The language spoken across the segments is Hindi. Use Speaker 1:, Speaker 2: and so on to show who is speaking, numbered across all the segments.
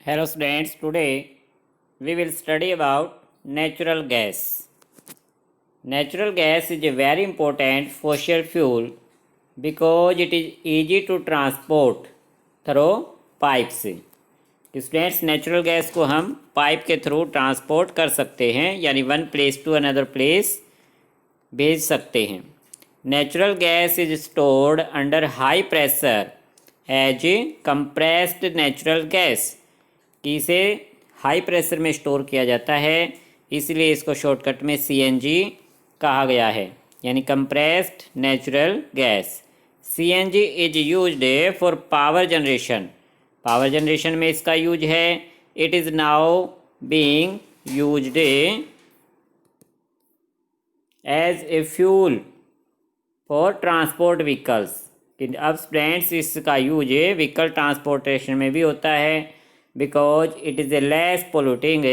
Speaker 1: Hello students, today we will study about natural gas. Natural gas is a very important fossil fuel because it is easy to transport through pipes. Students natural gas को हम पाइप के थ्रू ट्रांसपोर्ट कर सकते हैं, यानी one place to another place भेज सकते हैं। Natural gas is stored under high pressure as compressed natural gas, कि इसे हाई प्रेशर में स्टोर किया जाता है, इसलिए इसको शॉर्टकट में सीएनजी कहा गया है, यानी compressed natural gas. CNG is used for power generation. Power generation में इसका यूज है। It is now being used as a fuel for transport vehicles. अब स्टूडेंट्स इसका यूज व्हीकल ट्रांसपोर्टेशन में भी होता है, because it is a less polluting,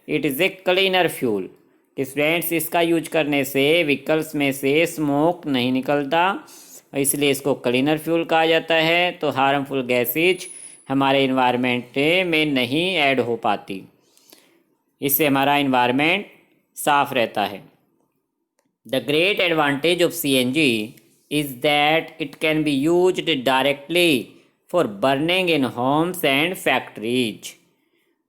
Speaker 1: it is a cleaner fuel. Students इसका यूज करने से व्हीकल्स में से स्मोक नहीं निकलता, इसलिए इसको क्लीनर फ्यूल कहा जाता है। तो हार्मफुल गैसेज हमारे इन्वायरमेंट में नहीं ऐड हो पाती, इससे हमारा इन्वायरमेंट साफ रहता है। The great advantage of CNG is that it can be used directly for burning in homes and factories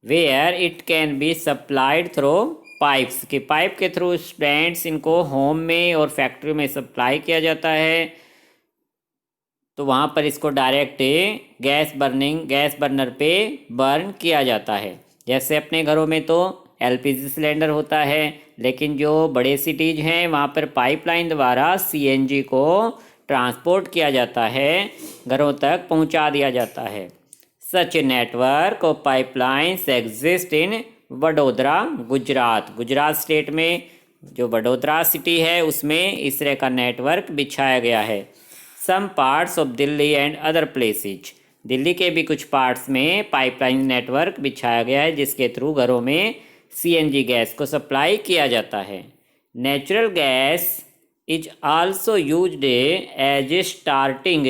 Speaker 1: where it can be supplied through pipes, कि पाइप के थ्रू स्टूडेंट्स इनको होम में और फैक्ट्री में सप्लाई किया जाता है, तो वहाँ पर इसको डायरेक्ट गैस बर्नर पे बर्न किया जाता है। जैसे अपने घरों में तो एलपीजी सिलेंडर होता है, लेकिन जो बड़े सिटीज़ हैं वहाँ पर पाइपलाइन द्वारा सीएनजी को ट्रांसपोर्ट किया जाता है, घरों तक पहुंचा दिया जाता है। Such a network of pipelines exist in Vadodara, Gujarat state में जो वडोदरा सिटी है उसमें इस तरह का नेटवर्क बिछाया गया है। Some parts of Delhi and other places, Delhi के भी कुछ पार्ट्स में पाइपलाइन नेटवर्क बिछाया गया है, जिसके थ्रू घरों में सीएनजी गैस को सप्लाई किया जाता है। Natural gas is also used as a starting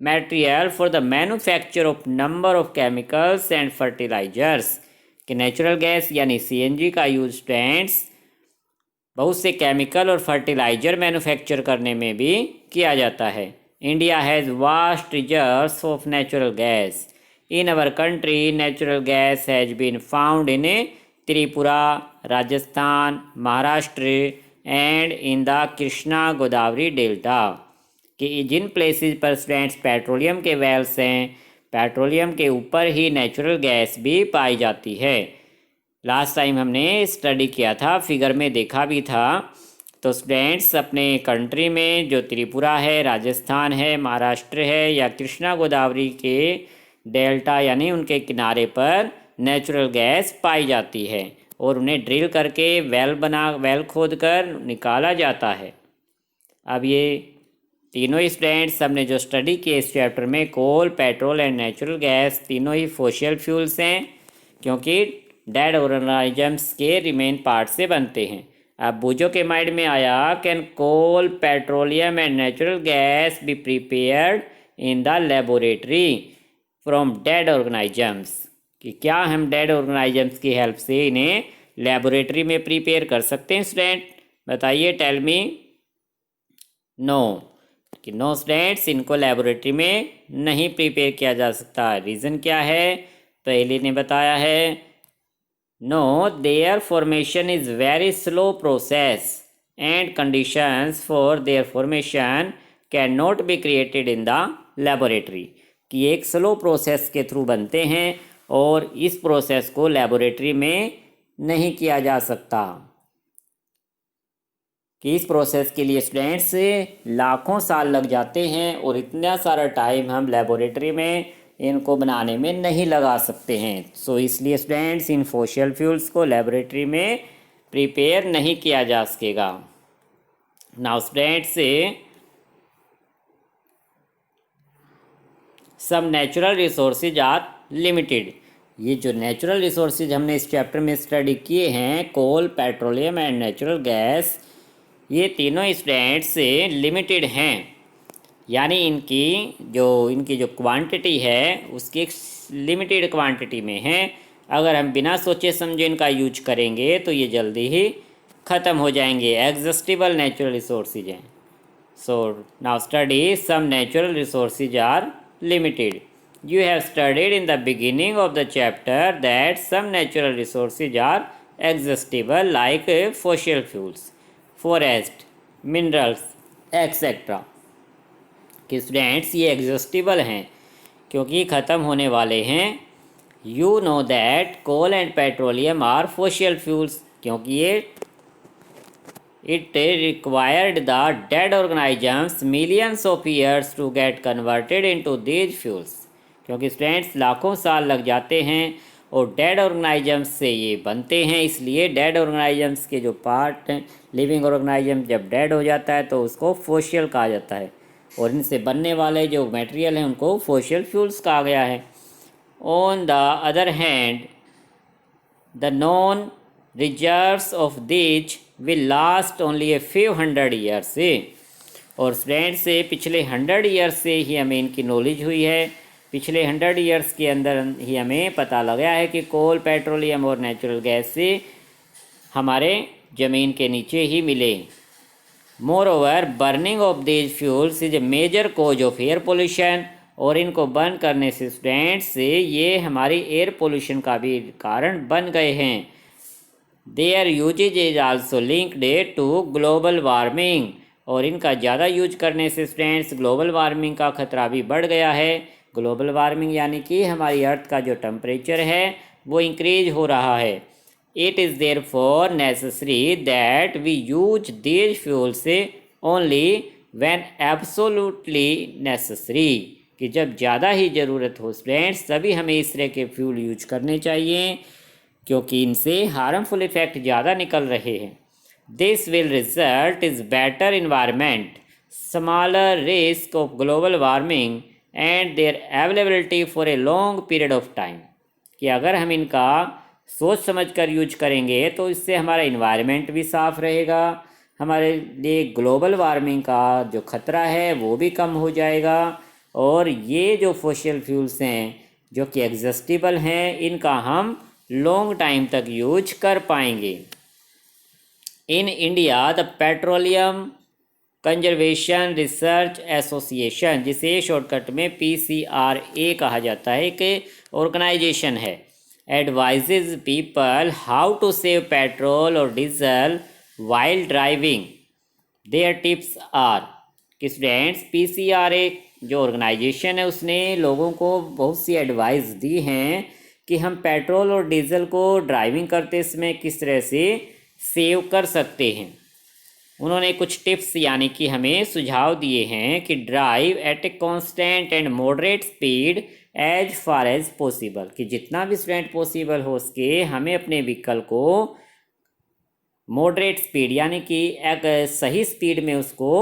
Speaker 1: material for the manufacture of number of chemicals and fertilizers, कि नेचुरल गैस यानी सीएनजी का यूज स्टूडेंट्स बहुत से केमिकल और फर्टिलाइजर मैन्युफैक्चर करने में भी किया जाता है। India has vast reserves of natural gas. In our country natural gas has been found in Tripura, Rajasthan, Maharashtra and in the Krishna Godavari delta, कि जिन प्लेसेस पर स्टूडेंट्स पेट्रोलियम के वेल्स हैं, पेट्रोलियम के ऊपर ही नेचुरल गैस भी पाई जाती है। लास्ट टाइम हमने स्टडी किया था, फिगर में देखा भी था। तो स्टूडेंट्स अपने कंट्री में जो त्रिपुरा है, राजस्थान है, महाराष्ट्र है या कृष्णा गोदावरी के डेल्टा यानी उनके किनारे पर नेचुरल गैस पाई जाती है और उन्हें ड्रिल करके वेल खोद कर निकाला जाता है। अब ये तीनों स्टूडेंट्स हमने जो स्टडी किए इस चैप्टर में, coal, petrol and natural gas, तीनों ही फॉसिल फ्यूल्स हैं, क्योंकि डेड ऑर्गेनिजम्स के रिमेन पार्ट से बनते हैं। अब बूझो के माइंड में आया, can coal, petroleum and natural gas be prepared in the laboratory from dead organisms, कि क्या हम डेड ऑर्गेनिजम्स की हेल्प से इन्हें लेबोरेटरी में प्रिपेयर कर सकते हैं? स्टूडेंट बताइए, टेल मी। नो, कि नो स्टूडेंट्स, इनको लेबोरेटरी में नहीं प्रिपेयर किया जा सकता। रीज़न क्या है? पहले ने बताया है, no, their formation is very slow process and conditions for their formation can not be created in the laboratory, कि एक स्लो प्रोसेस के थ्रू बनते हैं और इस प्रोसेस को लेबोरेटरी में नहीं किया जा सकता, कि इस प्रोसेस के लिए स्टूडेंट्स लाखों साल लग जाते हैं और इतना सारा टाइम हम लेबोरेटरी में इनको बनाने में नहीं लगा सकते हैं। सो इसलिए स्टूडेंट्स इन फॉसिल फ्यूल्स को लेबोरेटरी में प्रिपेयर नहीं किया जा सकेगा। Now students, some natural resources are limited. ये जो नेचुरल रिसोर्सेज हमने इस चैप्टर में स्टडी किए हैं, कोल, पेट्रोलियम एंड नेचुरल गैस, ये तीनों स्टूडेंट्स लिमिटेड हैं। यानी इनकी जो क्वांटिटी है उसकी एक लिमिटेड क्वांटिटी में है। अगर हम बिना सोचे समझे इनका यूज करेंगे तो ये जल्दी ही ख़त्म हो जाएंगे। एग्जॉस्टिबल नेचुरल रिसोर्सेज हैं। So now study some natural resources are limited. You have studied in the beginning of the chapter that some natural resources are exhaustible like fossil fuels, forest, minerals, etc. कि स्टूडेंट्स ये एग्जॉस्टिबल हैं क्योंकि ख़त्म होने वाले हैं। You know that coal and petroleum are fossil fuels, क्योंकि ये It required the dead organisms millions of years to get converted into these fuels. क्योंकि स्टूडेंट्स लाखों साल लग जाते हैं और डेड ऑर्गेनाइजम्स से ये बनते हैं, इसलिए डेड ऑर्गेनाइजम्स के जो पार्ट हैं, लिविंग ऑर्गेनाइजम जब डेड हो जाता है तो उसको फॉसिल कहा जाता है और इनसे बनने वाले जो मटेरियल हैं उनको फॉसिल फ्यूल्स कहा गया है। On the other hand the non reserves of these will last only a few 100 years से। और स्टूडेंट से पिछले 100 ईयर्स से ही हमें इनकी नॉलेज हुई है। पिछले 100 ईयर्स के अंदर ही हमें पता लगा है कि कोल, पेट्रोलियम और नेचुरल गैस से हमारे ज़मीन के नीचे ही मिले। Moreover burning of these fuels is a major cause of air pollution. और इनको बर्न करने से स्टूडेंट्स से ये हमारी एयर पोल्यूशन का भी कारण बन गए हैं। Their uses is also linked to global warming. और इनका ज़्यादा यूज करने से स्टूडेंट्स ग्लोबल वार्मिंग का खतरा भी बढ़ गया है। ग्लोबल वार्मिंग यानी कि हमारी अर्थ का जो टेम्परेचर है वो इंक्रीज हो रहा है। It is therefore necessary that we use these fuels only when absolutely necessary, कि जब ज़्यादा ही ज़रूरत हो स्टूडेंट्स तभी हमें इस तरह के फ्यूल यूज करने चाहिए, क्योंकि इनसे हार्मफुल इफ़ेक्ट ज़्यादा निकल रहे हैं। This will result is better environment, smaller risk of global warming and their availability for a long period of time. कि अगर हम इनका सोच समझ कर यूज करेंगे तो इससे हमारा इन्वायरमेंट भी साफ़ रहेगा, हमारे लिए ग्लोबल वार्मिंग का जो खतरा है वो भी कम हो जाएगा। और ये जो फॉसिल फ्यूल्स हैं जो कि एग्जॉस्टिबल हैं, इनका हम लॉन्ग टाइम तक यूज कर पाएंगे। In India the petroleum conservation research association, जिसे शॉर्टकट में PCRA कहा जाता है, एक ऑर्गेनाइजेशन है, advises people how to save petrol और diesel while driving. Their tips are कि स्टूडेंट्स PCRA जो ऑर्गेनाइजेशन है उसने लोगों को बहुत सी एडवाइस दी हैं कि हम पेट्रोल और डीजल को ड्राइविंग करते समय किस तरह से सेव कर सकते हैं। उन्होंने कुछ टिप्स यानी कि हमें सुझाव दिए हैं कि drive at a constant and moderate speed as far as possible, कि जितना भी स्टूडेंट पॉसिबल हो सके हमें अपने व्हीकल को मॉडरेट स्पीड यानी कि एक सही स्पीड में उसको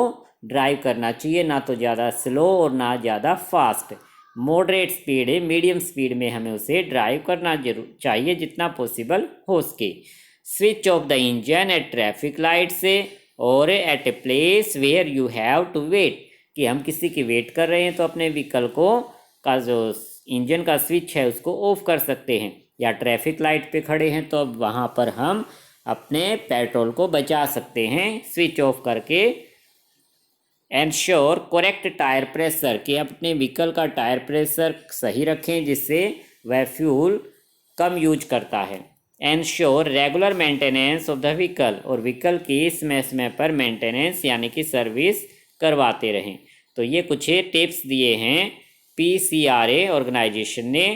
Speaker 1: ड्राइव करना चाहिए, ना तो ज़्यादा स्लो और ना ज़्यादा फास्ट। मॉडरेट स्पीड है, मीडियम स्पीड में हमें उसे ड्राइव करना जरूर चाहिए जितना पॉसिबल हो सके। Switch off the engine at traffic light से और at a place where you have to wait, कि हम किसी की वेट कर रहे हैं तो अपने व्हीकल को का जो इंजन का स्विच है उसको ऑफ कर सकते हैं, या ट्रैफिक लाइट पे खड़े हैं तो अब वहाँ पर हम अपने पेट्रोल को बचा सकते हैं स्विच ऑफ करके। एंश्योर करेक्ट टायर प्रेशर, कि अपने व्हीकल का टायर प्रेशर सही रखें जिससे वह फ्यूल कम यूज करता है। Ensure regular maintenance of the vehicle, और व्हीकल की समय समय पर मेंटेनेंस यानी कि सर्विस करवाते रहें। तो ये कुछ टिप्स दिए हैं PCRA ऑर्गेनाइजेशन ने,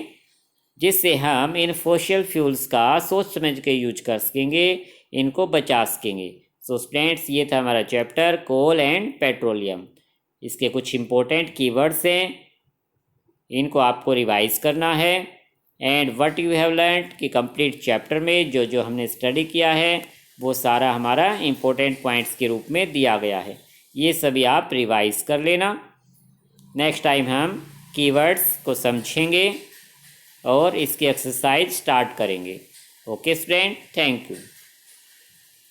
Speaker 1: जिससे हम इन फॉसिल फ्यूल्स का सोच समझ के यूज कर सकेंगे, इनको बचा सकेंगे। सो स्टूडेंट्स, ये था हमारा चैप्टर कोल एंड पेट्रोलियम। इसके कुछ इंपॉर्टेंट कीवर्ड्स हैं, इनको आपको रिवाइज करना है। And what you have learned, कि कंप्लीट चैप्टर में जो जो हमने स्टडी किया है वो सारा हमारा इंपॉर्टेंट पॉइंट्स के रूप में दिया गया है। ये सभी आप रिवाइज कर लेना। नेक्स्ट टाइम हम कीवर्ड्स को समझेंगे और इसकी एक्सरसाइज स्टार्ट करेंगे। Okay student, thank you.